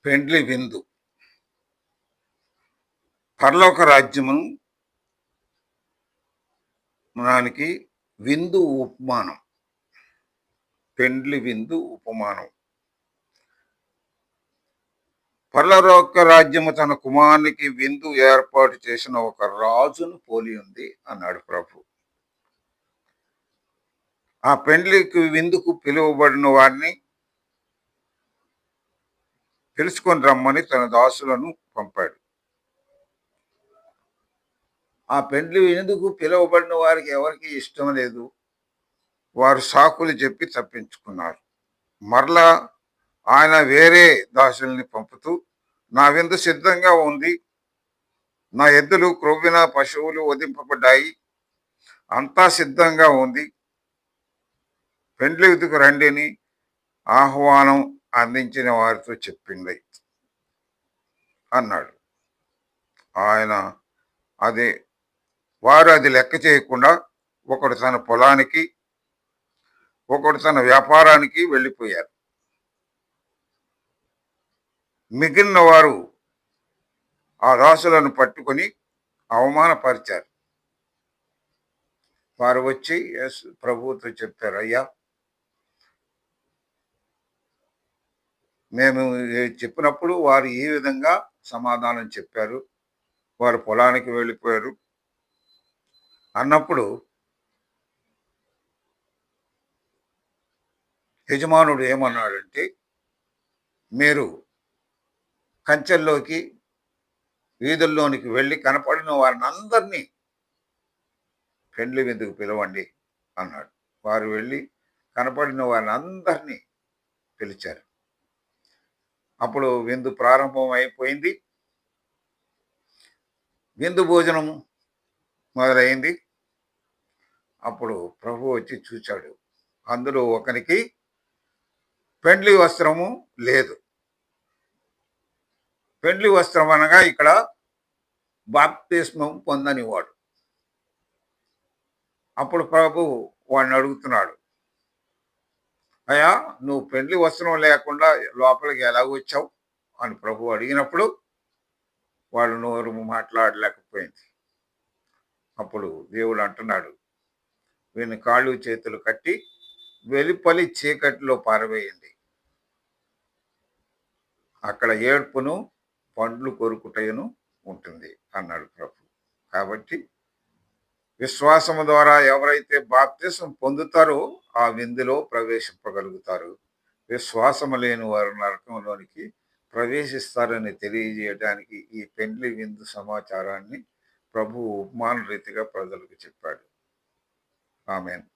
పెండ్లి విందు. పరలోక రాజ్యమును దానికి విందు ఉపమానం. పెండ్లి విందు ఉపమానం. పరలోక రాజ్యము తన కుమారునికి విందు ఏర్పాటు చేసిన ఒక రాజును పోలి ఉంది అన్నాడు ప్రభు. ఆ పెండ్లికి విందుకు పిలువబడిన వారిని తెలుసుకొని రమ్మని తన దాసులను పంపాడు. ఆ పెండ్లి విందుకు పిలువబడిన వారికి ఎవరికి ఇష్టం లేదు. వారు సాకులు చెప్పి తప్పించుకున్నారు. మరలా ఆయన వేరే దాసుల్ని పంపుతూ, నా విందు సిద్ధంగా ఉంది, నా ఎద్దులు క్రొవ్విన పశువులు వధింపబడ్డాయి, అంతా సిద్ధంగా ఉంది, పెండ్లి విందుకు రండిని ఆహ్వానం అందించిన వారితో చెప్పింది అన్నాడు. వారు అది లెక్క చేయకుండా ఒకడు తన పొలానికి, ఒకడు తన వ్యాపారానికి వెళ్ళిపోయారు. మిగిలిన వారు ఆ దాసులను పట్టుకొని అవమానపరిచారు. వారు వచ్చి ప్రభువుతో చెప్పారు, అయ్యా, మేము చెప్పినప్పుడు వారు ఈ విధంగా సమాధానం చెప్పారు, వారు పొలానికి వెళ్ళిపోయారు అన్నప్పుడు యజమానుడు ఏమన్నాడంటే, మీరు కంచెల్లోకి వీధుల్లోనికి వెళ్ళి కనపడిన వారిని అందరినీ పెండ్లి విందుకు పిలవండి అన్నాడు. వారు వెళ్ళి కనపడిన వారిని అందరినీ పిలిచారు. అప్పుడు విందు ప్రారంభం అయిపోయింది. విందు భోజనం మొదలైంది. అప్పుడు ప్రభు వచ్చి చూచాడు. అందులో ఒకనికి పెండ్లి వస్త్రము లేదు. పెండ్లి వస్త్రం అనగా ఇక్కడ బాప్తిస్మం పొందని వాడు. అప్పుడు ప్రభు వాడిని అడుగుతున్నాడు, అయ్యా, నువ్వు పెండ్లి వస్త్రం లేకుండా లోపలికి ఎలా వచ్చావు అని ప్రభు అడిగినప్పుడు వాడు నోరు మాట్లాడలేకపోయింది. అప్పుడు దేవుడు అంటున్నాడు, వీని కాళ్ళు చేతులు కట్టి వెలుపలి చీకటిలో పారవేయండి, అక్కడ ఏడ్పును పండ్లు కొరుకుటయును ఉంటుంది అన్నాడు ప్రభు. కాబట్టి విశ్వాసము ద్వారా ఎవరైతే బాప్తిసం పొందుతారో ఆ విందులో ప్రవేశింపగలుగుతారు. విశ్వాసము లేని వారు నరకంలోనికి ప్రవేశిస్తారని తెలియజేయడానికి ఈ పెండ్లి విందు సమాచారాన్ని ప్రభు ఉపమాన రీతిగా ప్రజలకు చెప్పాడు. ఆమేన్.